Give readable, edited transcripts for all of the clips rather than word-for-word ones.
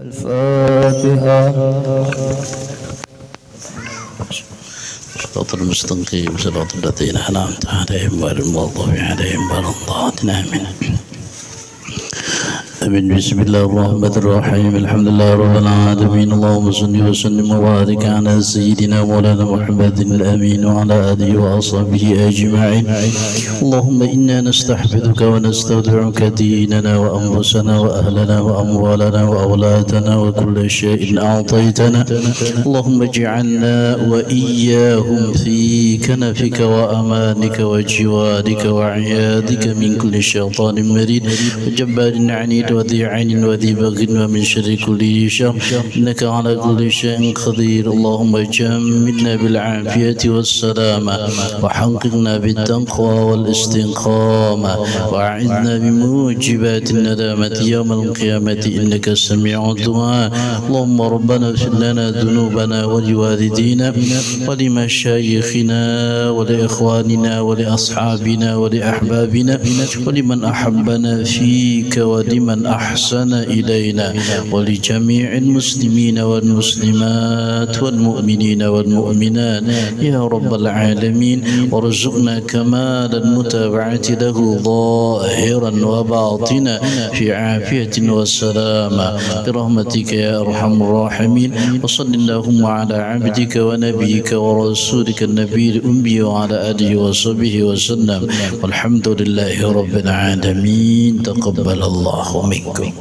الفاتحة. صراط المستقيم صراط الذين أنعمت عليهم غير المغضوب عليهم ولا الضالين آمين. بسم الله الرحمن الرحيم. الحمد لله رب العالمين. اللهم صل وسلم وبارك على سيدنا مولانا محمد الأمين وعلى آله وأصحابه أجمعين. اللهم إنا نستحفظك ونستودعك ديننا وأنفسنا وأهلنا وأموالنا وأولادنا وكل شيء أعطيتنا. اللهم اجعلنا وإياهم في كنفك وأمانك وجوارك وعيادك من كل شيطان مريد وجبار عنيد وذي عين وذي بغي ومن شر كل شر إنك على كل شيء قدير. اللهم جملنا بالعافية والسلامة وحققنا بالتقوى والاستقامة وأعذنا بموجبات الندامة يوم القيامة إنك سميع الدعاء. اللهم ربنا اغفر لنا ذنوبنا ولوالدينا ولمشايخنا ولإخواننا ولأصحابنا ولأحبابنا ولمن أحبنا فيك ولمن أحسن إلينا ولجميع المسلمين والمسلمات والمؤمنين والمؤمنات يا رب العالمين. وارزقنا كمال المتابعة له ظاهرا وباطنا في عافية وسلامة برحمتك يا أرحم الراحمين. وصل اللهم على عبدك ونبيك ورسولك النبي الأمي وعلى آله وصحبه وسلم والحمد لله رب العالمين. تقبل الله منكم.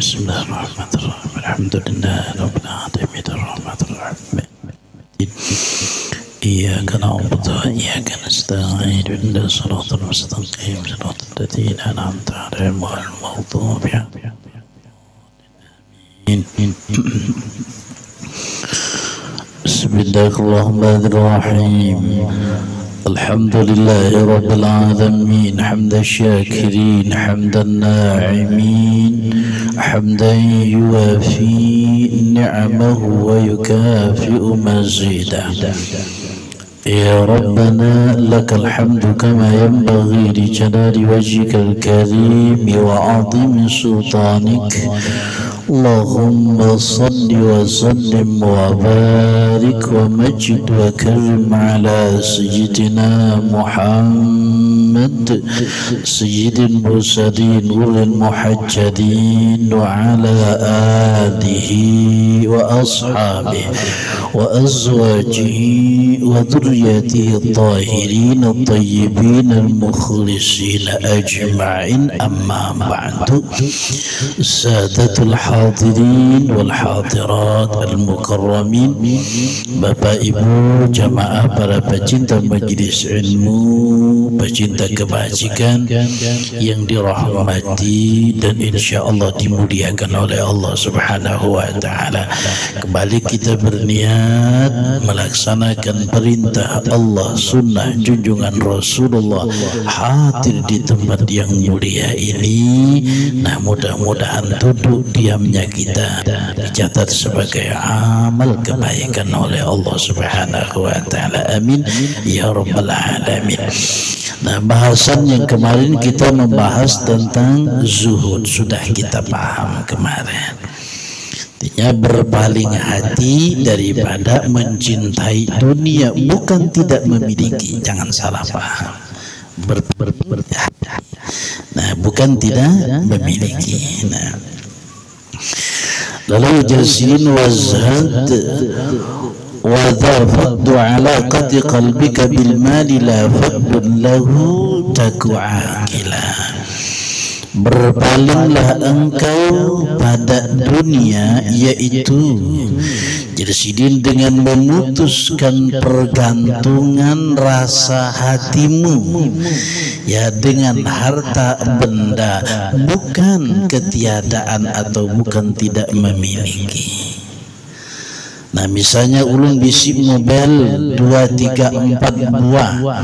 بسم الله الرحمن الرحيم. الحمد لله رب العالمين الرحمن الرحيم إياك نعبد وإياك نستعين اهدنا الصراط المستقيم صراط الذين أنعمت عليهم غير المغضوب عليهم. بسم الله الرحمن الرحيم. الحمد لله رب العالمين حمد الشاكرين حمد الناعمين حمدا يوافي نعمه ويكافئ مزيده. يا ربنا لك الحمد كما ينبغي لجلال وجهك الكريم وعظيم سلطانك. اللهم صل وسلم وبارك ومجد وكرم على سيدنا محمد سيد المرسلين والمحجلين وعلى آله وأصحابه وأزواجه وذريته الطاهرين الطيبين المخلصين أجمعين. أما بعد، سادة الحاضرين والحاضرات المكرمين, Bapak Ibu jamaah para pecinta majelis ilmu, pecinta kebajikan yang dirahmati dan insya Allah dimuliakan oleh Allah Subhanahu wa Ta'ala. Kembali kita berniat melaksanakan perintah Allah, sunnah junjungan Rasulullah, hadir di tempat yang mulia ini. Nah, mudah-mudahan duduk diamnya kita dicatat sebagai amal kebaikan oleh Allah Subhanahu wa Ta'ala. Amin ya rabbal alamin. Nah, bahasan yang kemarin kita membahas tentang zuhud sudah kita paham kemarin. Artinya berpaling hati daripada mencintai dunia, bukan tidak memiliki. Jangan salah paham. Nah, bukan tidak memiliki. Nah, lalu jazin wazhad وَذَا عَلَاقَةِ قَلْبِكَ بِالْمَالِ لَا فَأْبٌ لَهُ تَكُ عَاقِلًا. Berpalinglah engkau pada dunia, yaitu Jersidin dengan memutuskan pergantungan rasa hatimu ya dengan harta benda, bukan ketiadaan atau bukan tidak memiliki. Nah, misalnya ulun bisi mobil 2, 3, 4 buah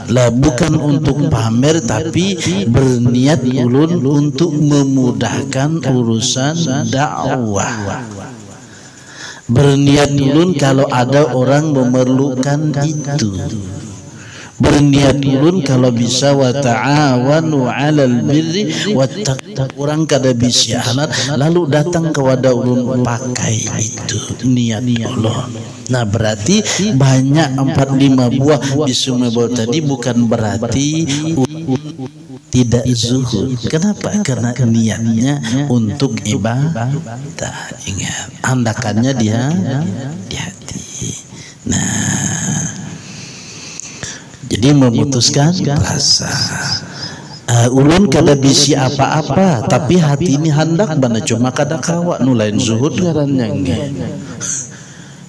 lah, bukan untuk pamer, tapi berniat ulun untuk memudahkan urusan dakwah. Berniat ulun kalau ada orang memerlukan itu. Berniat ulun kalau bisa wa ta'awanu 'alal birri wattaqwa, orang kada bisa alat lalu datang kepada ulun pakai itu niat ulun. Nah, berarti banyak 4-5 buah di Sumebol tadi bukan berarti tidak zuhud. Kenapa? Karena niatnya untuk ibadah. Ingat, andakannya dia di hati. Nah, jadi memutuskan rasa. Ulun kada bisi apa-apa, tapi hati ini hendak bana cuma kada kawa nulain zuhud ngarannya nge.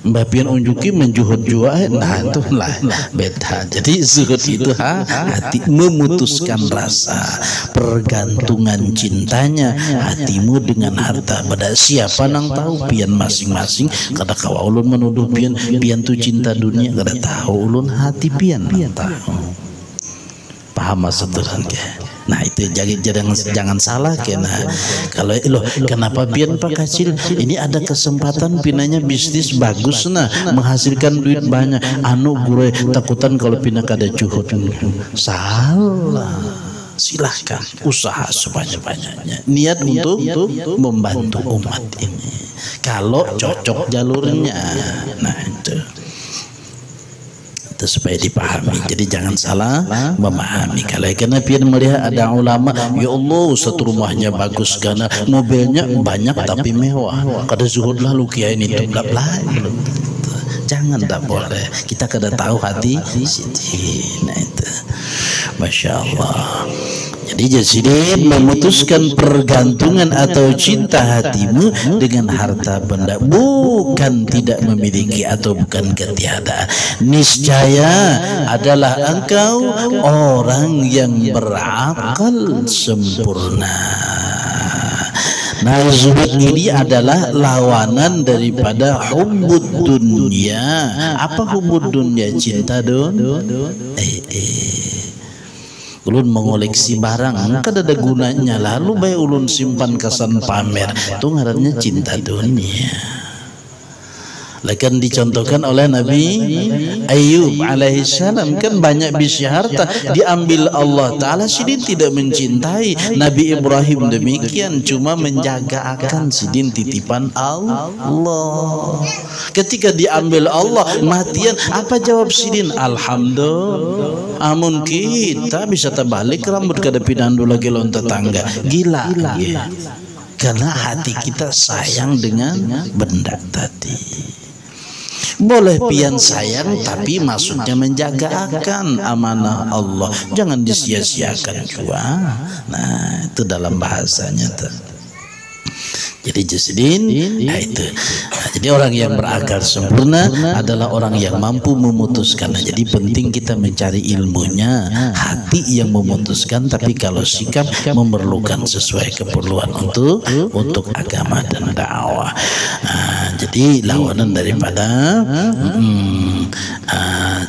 Mbak pian unjuki menjuhud jua, nah itu lah beda. Jadi zuhud itu hati memutuskan rasa, pergantungan cintanya hatimu dengan harta benda. Siapa nang tahu pian masing-masing, kada kawa ulun menuduh pian tu cinta dunia, kada tahu ulun hati pian tahu. Paham maksudnya ke? Nah, itu jangan salah kena. Kalau kenapa pian Pak Kacil ini ada kesempatan pinanya bisnis bagus, nah menghasilkan duit banyak. Gue takutan kalau pina kada cuhud. Salah. Silahkan usaha sebanyak-banyaknya, niat untuk membantu umat ini kalau cocok jalurnya. Nah, itu supaya dipahami. Jadi jangan salah memahami. Kalau kena pian melihat ada ulama, ya Allah satu rumahnya bagus, karena mobilnya banyak tapi mewah, kada zuhud lah lu kiai ini tuh lain. Jangan, tak boleh. Kita kada tahu hati sini. Nah, itu Masya Allah. Jadi Jazidin memutuskan pergantungan atau cinta hatimu dengan harta benda, bukan tidak memiliki atau bukan ketiadaan. Niscaya adalah engkau orang yang berakal sempurna. Nah, zuhud ini adalah lawanan daripada hubbud dunia. Apa hubbud dunia? Cinta ulun mengoleksi barang kada ada gunanya, lalu baik ulun simpan kesan pamer, itu ngarannya cinta dunia. Lakan dicontohkan oleh Nabi Ayub alaihissalam, kan banyak bisi harta diambil Allah Ta'ala, sidin tidak mencintai. Nabi Ibrahim demikian, cuma menjaga akan sidin titipan Allah. Ketika diambil Allah matian, apa jawab sidin? Alhamdulillah. Amun kita bisa terbalik rambut kada pinandu lagi lon tetangga. Gila. Karena hati kita sayang dengan benda tadi. Boleh pian sayang, tapi maksudnya menjaga akan amanah Allah, jangan disia-siakan juga. Nah, itu dalam bahasanya tuh. Jadi Jazidin, nah itu. Nah, jadi orang yang berakal sempurna adalah orang yang mampu memutuskan. Nah, jadi penting kita mencari ilmunya, hati yang memutuskan. Tapi kalau sikap memerlukan sesuai keperluan untuk agama dan dakwah. Nah, jadi lawanan daripada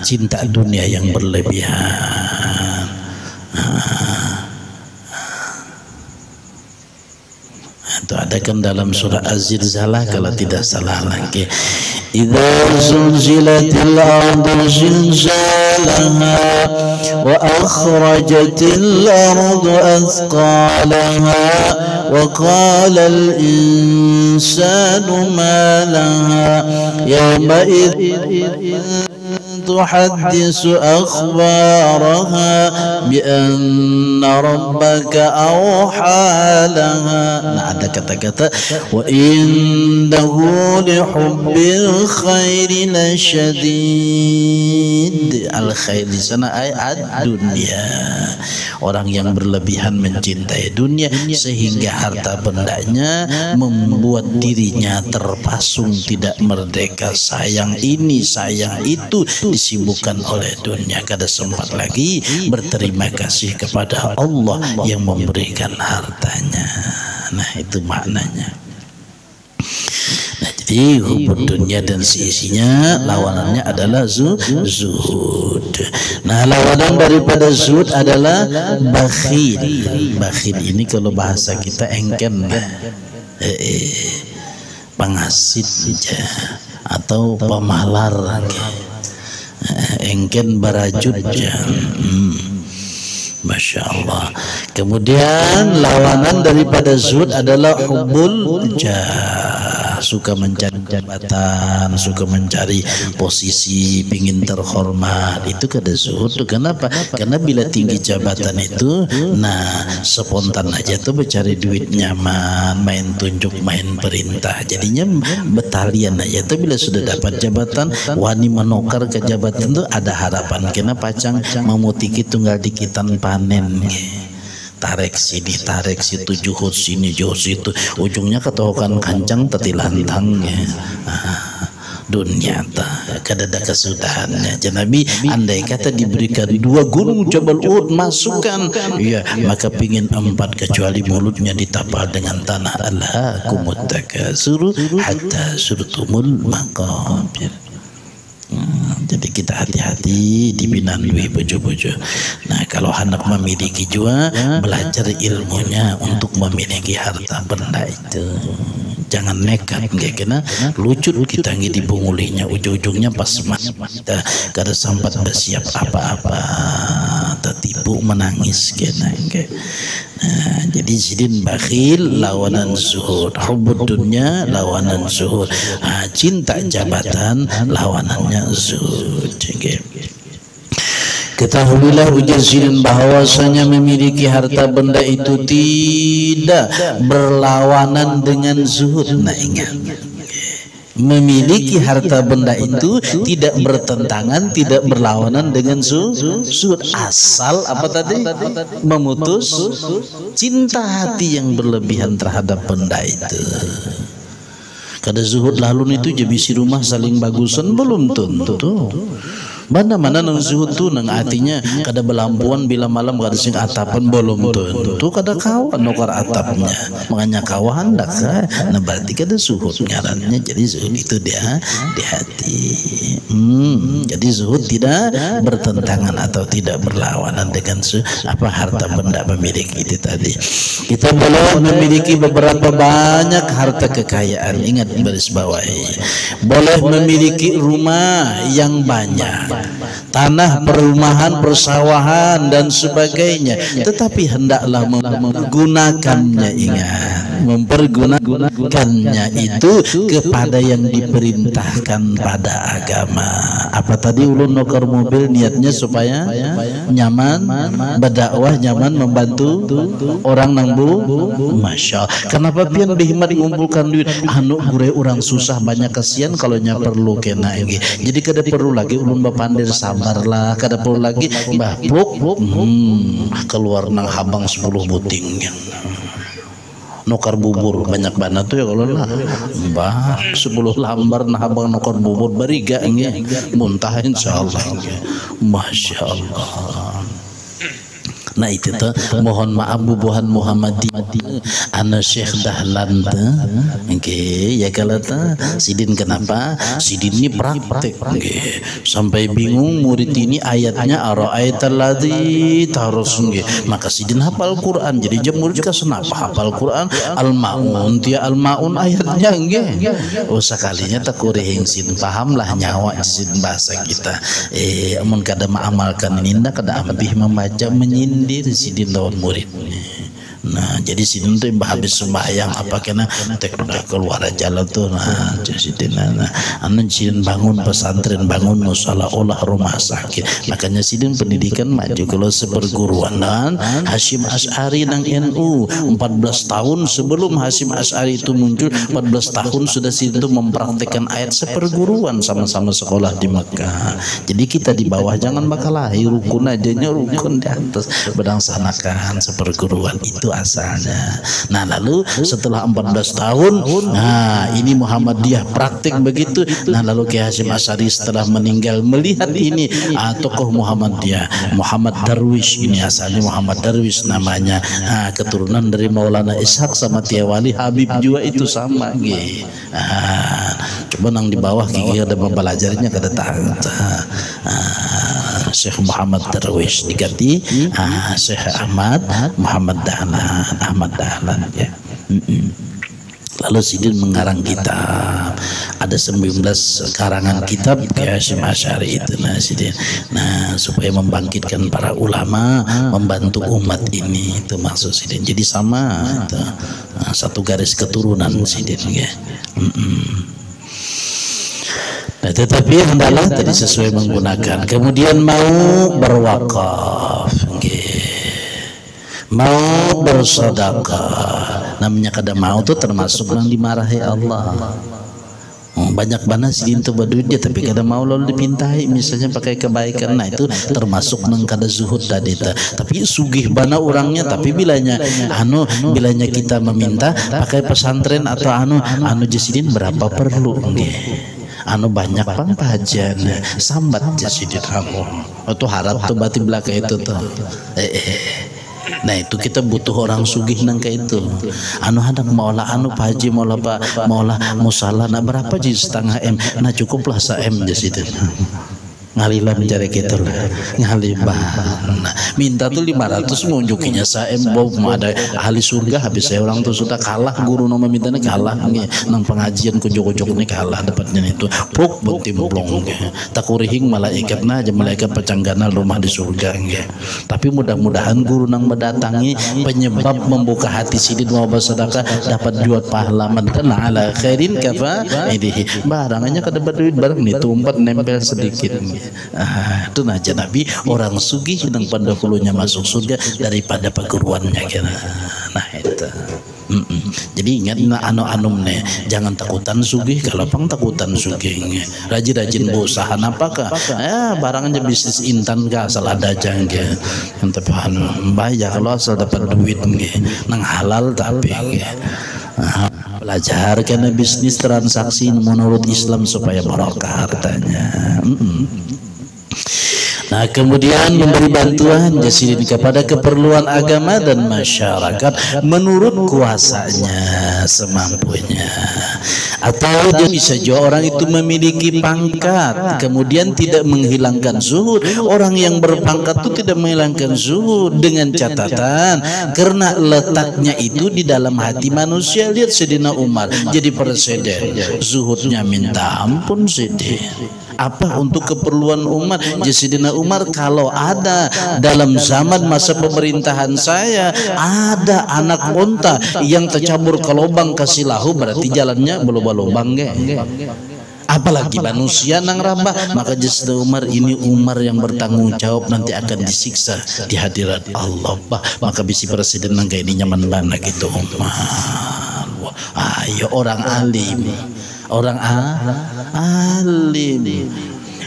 cinta dunia yang berlebihan. Itu ada kan dalam surah Az-Zilzalah kalau tidak salah lagi. Idza zulzilatil ardu zilzalaha wa akhrajatil ardu athqalaha wa qala al insanu ma laha yawma idzin tuhaddisu akhbaraha bi anna rabbaka awha laha. Nah, ada kata-kata wa indahu li hubbil khairi lasyadid. Al khair di sana ayat dunia. Orang yang berlebihan mencintai dunia sehingga harta bendanya membuat dirinya terpasung, tidak merdeka, sayang ini sayang itu, disibukkan oleh dunia, kada sempat lagi berterima kasih kepada Allah yang memberikan hartanya. Nah, itu maknanya. Nah, jadi hubud dunia dan seisinya lawanannya adalah zuhud. Nah, lawanan daripada zuhud adalah bakhil. Bakhil ini kalau bahasa kita engken, penghasit saja atau pemalar, engken barajut ya. Masya Allah. Kemudian lawanan daripada zuhud adalah hubbul jah, suka mencari jabatan, suka mencari posisi, pingin terhormat. Itu kada zuhud. Kenapa? Karena bila tinggi jabatan itu, nah spontan aja tuh mencari duit nyaman, main tunjuk, main perintah. Jadinya betalian aja tuh bila sudah dapat jabatan, wani menokar ke jabatan tuh ada harapan. Kena pacang memutiki tunggal dikitan panen. Tarik sini, tarik situ, juhud sini, juhud situ, ujungnya ketokan kancang tetilantang ya. Dunia tak kadada kesudahannya. Nabi andai kata diberikan 2 gunung Jabal Uhud masukkan, ya maka pingin 4 kecuali mulutnya ditapal dengan tanah. Alhaakumut takasur hatta surtumul maqabir. Jadi kita hati-hati di binandui bojo-bojo. Nah, kalau hendak memiliki jua, belajar ilmunya untuk memiliki harta benda itu. Jangan nekat, nggak kena lucut kita nggak dibungulinya, ujung-ujungnya pas kita kada sempat bersiap apa-apa, tertipu menangis kena nggak. Nah, jadi sidin bakhil lawanan zuhud, hubbud dunya lawanan zuhud, cinta jabatan lawanannya zuhud. Ketahuilah ujar sidin bahwasanya memiliki harta benda itu tidak berlawanan dengan zuhud. Nah, ingat, memiliki harta benda itu tidak bertentangan, tidak berlawanan dengan zuhud. Asal apa tadi? Memutus cinta hati yang berlebihan terhadap benda itu. Kada zuhud lalu itu jebisi rumah saling bagusan belum tentu. Mana-mana nang zuhud tu nang artinya kada belampuan bila malam kada sing atapan belum tentu kada kawan nukar atapnya, makanya kawan dak. Nah, berarti kada zuhud ngarannya. Jadi zuhud itu dia di hati. Jadi zuhud tidak bertentangan atau tidak berlawanan dengan harta benda memiliki itu tadi. Kita boleh memiliki beberapa banyak harta kekayaan, ingat baris bawahi. Boleh memiliki rumah yang banyak, tanah, perumahan, persawahan dan sebagainya, tetapi hendaklah menggunakannya, ingat, mempergunakannya itu kepada yang diperintahkan pada agama. Apa tadi ulun nukar mobil niatnya supaya nyaman berdakwah, nyaman membantu orang nangbu. Masya Allah. Kenapa pian berhimmat mengumpulkan duit anu gure orang susah banyak, kasihan kalau nya perlu kena ini. Jadi kada perlu lagi ulun bapandir sabarlah, kada perlu lagi bapuk keluar nang habang 10 buting nukar bubur banyak banget tuh ya kalau lah bah 10 lambar nah habang nukar bubur bariga muntah insyaallah. Masya Allah. Nah itu tuh mohon maaf bubuhan Muhammadiyah ana Syekh Dahlan tuh ya kalau tuh sidin kenapa sidin ini praktek sampai bingung murid ini ayatnya ara'aital ladzi tarus maka sidin hafal Quran jadi murid kasih apa hafal Quran al-maun dia al-maun ayatnya oh sekalinya tak kurang sidin paham lah nyawa sidin bahasa kita amun kada mengamalkan ini ndak kada ambih membaca menyindir sidin lawan muridnya. Nah jadi sidin tuh habis sembahyang apa kena tek keluar jalan tuh nah sidin nah anu sidin bangun pesantren bangun musola olah rumah sakit makanya sidin pendidikan maju kalau seperguruan dan Hasyim Asy'ari nang NU 14 tahun sebelum Hasyim Asy'ari itu muncul 14 tahun sudah sidin tuh mempraktekkan ayat seperguruan sama-sama sekolah di Mekah. Jadi kita di bawah jangan bakal lahir rukun ajanya rukun di atas berdasarkan seperguruan itu asalnya. Nah lalu setelah 14 tahun nah ini Muhammadiyah praktik begitu. Nah lalu Kiai Hasyim Asy'ari setelah meninggal melihat ini tokoh Muhammadiyah Muhammad Darwish ini asalnya Muhammad Darwish namanya keturunan dari Maulana Ishaq sama Tiawali Habib juga itu sama coba nang di bawah gigi ada belajarnya kada tahu Syekh Muhammad Darwish diganti Syekh Ahmad Muhammad Dahlan ya. Lalu sidin mengarang kitab ada 19 karangan kitab Kiai Hasyim Asy'ari itu nah sidin nah supaya membangkitkan para ulama membantu umat ini itu maksud sidin jadi sama itu, satu garis keturunan sidin ya. Nah, tetapi hendaklah tadi sesuai menggunakan kemudian mau berwakaf mau bersedekah namanya kada mau tuh termasuk yang dimarahi Allah. Banyak banget sidin tuh berduit dia tapi kada mau lalu dipintai misalnya pakai kebaikan nah itu termasuk nang kada zuhud tadi tapi sugih bana orangnya tapi bilanya kita meminta pakai pesantren atau jasidin berapa perlu banyak bang pajan sambat jasidin itu harap tuh bati belaka itu tuh nah itu kita butuh orang sugih nang kayak itu hendak maulah paji maulah musala nah berapa jadi setengah M nah cukuplah sa-M jasidin ngalilah mencari kita ngalibah nah, minta tuh 500 ngunjukinya saya mau ada ahli surga habis saya orang tuh sudah kalah guru nama mintanya kalah nang pengajian kujok-kujok ini kalah dapatnya itu pluk buntim plong tak kurihing malaikat nah aja malaikat pecanggana rumah di surga tapi mudah-mudahan guru nang mendatangi penyebab membuka hati sidin mau bersedekah dapat jual pahlaman karena ala khairin kafa ini barangannya kada berduit barang nih tumpat nempel sedikit itu aja Nabi orang sugih yang pendahulunya masuk surga daripada perguruannya kira. Nah itu jadi ingat anu jangan takutan sugih kalau pang takutan sugih rajin-rajin berusaha apakah barangnya bisnis intan gak asal ada aja yang tepat bayar kalau asal dapat duit nang halal tapi belajar karena bisnis transaksi menurut Islam supaya barokah hartanya. Nah kemudian memberi bantuan jasidin kepada keperluan agama dan masyarakat menurut kuasanya semampunya atau bisa juga orang itu memiliki pangkat kemudian tidak menghilangkan zuhud. Orang yang berpangkat itu tidak menghilangkan zuhud dengan catatan karena letaknya itu di dalam hati manusia. Lihat Sayyidina Umar jadi presiden zuhudnya minta ampun sidin apa untuk keperluan umat. Sayyidina Umar kalau ada dalam zaman masa pemerintahan saya ada anak unta yang tercabur ke lubang kasih lahu berarti jalannya berlubang-lubang apalagi manusia nang rambah maka Sayyidina Umar ini Umar yang bertanggung jawab nanti akan disiksa di hadirat Allah maka bisi presiden nang kayak ini nyaman banget gitu Umar. Ayo orang alim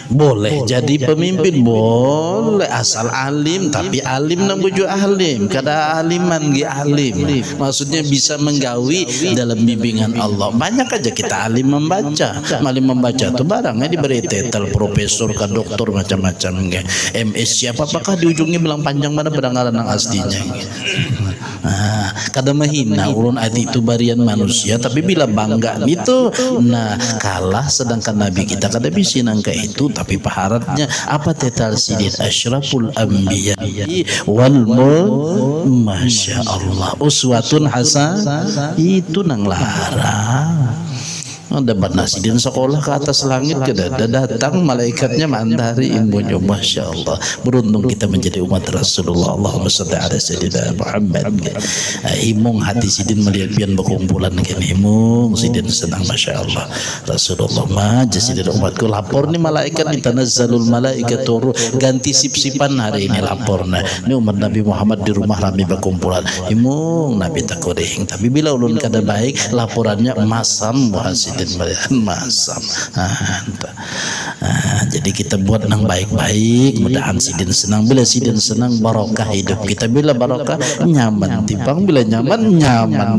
Boleh jadi pemimpin, boleh asal alim, tapi alim nang bujuk alim, kada aliman ge alim. Maksudnya bisa menggawi dalam bimbingan Allah. Banyak aja kita alim membaca, tuh barangnya diberi titel profesor ke doktor macam-macam ge. MS siapa apakah di ujungnya bilang panjang mana beranggalan nang aslinya. Kada mahina ulun ati itu barian manusia, tapi bila bangga itu, nah kalah sedangkan Nabi kita kada bisa nangka itu. Tapi paharatnya apa tetal sidin asyraful anbiya wal masya Allah uswatun hasan itu nang larang. Ada nasidin sekolah ke atas langit, kada datang malaikatnya mandari ilmunya, masya Allah. Beruntung kita menjadi umat Rasulullah. Allahumma shalli ala sayyidina Muhammad. Himung hati sidin melihat pian berkumpulan kan, himung sidin senang, masya Allah. Rasulullah maja sidin umatku lapor nih malaikat nih, tanazzalul malaikatu, ganti sip-sipan hari ini laporna. Ini umat Nabi Muhammad di rumah rame berkumpulan, himung Nabi takuring. Tapi bila ulun kada baik laporannya masam wahasid dan masam. Jadi kita buat nang baik-baik, mudahan sidin senang. Bila sidin senang barokah hidup kita, bila barokah nyaman tipang, bila nyaman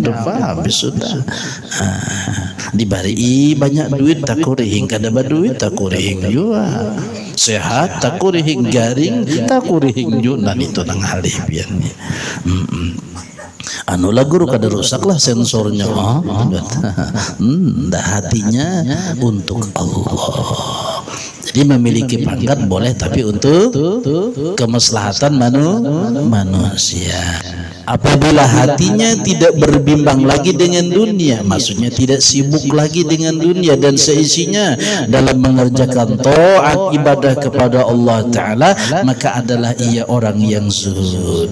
depan habis sudah. Dibari banyak duit tak kurihing, kada baduit tak kurihing juga. Sehat tak kurihing, garing tak kurihing juga. Itu nang halipian ni. Anu lah guru kada rusaklah sensornya, dah hatinya untuk Allah. Jadi memiliki pangkat boleh, tapi untuk kemaslahatan manusia. Apabila hatinya tidak berbimbang lagi dengan dunia, maksudnya tidak sibuk lagi dengan dunia dan seisinya dalam mengerjakan taat ibadah kepada Allah Ta'ala, maka adalah ia orang yang zuhud.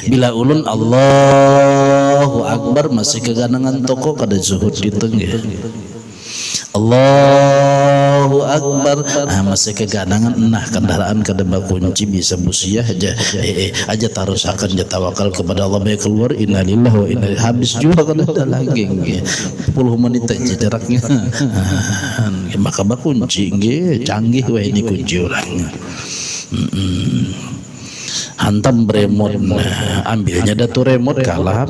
Bila ulun Allahu Akbar masih keganangan toko kada zuhud di tengah. Allahu Akbar masih keganangan kendaraan kada kunci bisa busiah aja taruh akan tawakal kepada Allah, baik keluar innalillahi wa inna ilaihi, habis juga kada ada lagi 10 menit aja jaraknya. Maka kunci canggih wah ini kunci orang. Hantam remote, ambilnya datu remote kalah.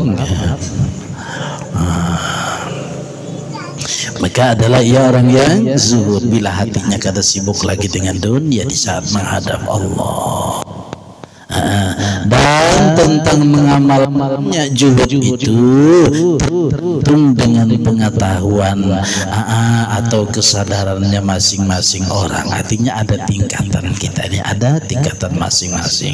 Maka adalah ia orang yang zuhud bila hatinya kada sibuk lagi dengan dunia di saat menghadap Allah. Dan tentang mengamalnya zuhud itu dengan pengetahuan atau kesadarannya masing-masing orang. Artinya ada tingkatan kita ini, ada tingkatan masing-masing.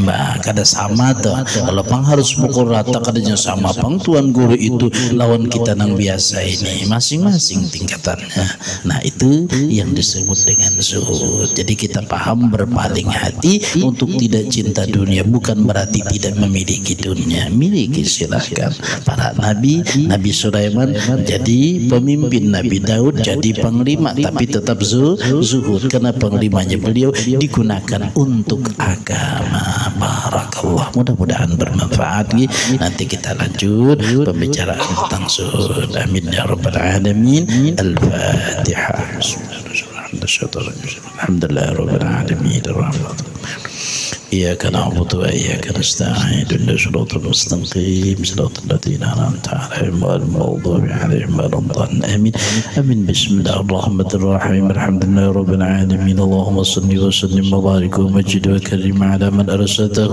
Mbak kada sama tuh. Kalau pang harus pukul rata kadanya sama pang tuan guru itu lawan kita nang biasa ini, masing-masing tingkatannya. Nah itu yang disebut dengan zuhud. Jadi kita paham berpaling hati untuk tidak cinta dunia, bukan berarti tidak memiliki dunia. Miliki silahkan. Para nabi, Nabi Sulaiman jadi pemimpin, Nabi Daud jadi panglima, tapi tetap zuhud karena penglimanya beliau digunakan untuk agama. Barakallah, mudah-mudahan bermanfaat. Nanti kita lanjut pembicaraan tentang zuhud. Amin ya rabbal alamin. Al-Fatihah. Alhamdulillah rabbil alamin. إياك نعبد وإياك نستعين اهدنا الصراط المستقيم صراط الذين أنعمت عليهم غير المغضوب عليهم ولا الضالين آمين. آمين. بسم الله الرحمن الرحيم. الحمد لله رب العالمين. اللهم صل وسلم وبارك ومجد وكرم على من أرسلته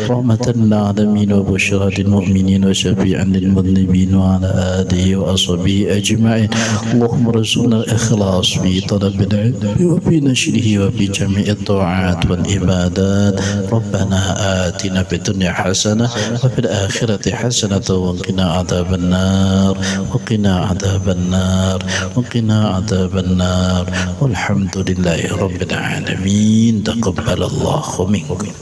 رحمة للعالمين وبشرى للمؤمنين وشفيعا للمذنبين وعلى آله وأصحابه أجمعين. اللهم ارزقنا الإخلاص في طلب العلم وفي نشره وفي جميع الطاعات والعبادات. ربنا آتنا في الدنيا حسنة وفي الآخرة حسنة وقنا عذاب النار وقنا عذاب النار وقنا عذاب النار والحمد لله رب العالمين. تقبل الله منكم.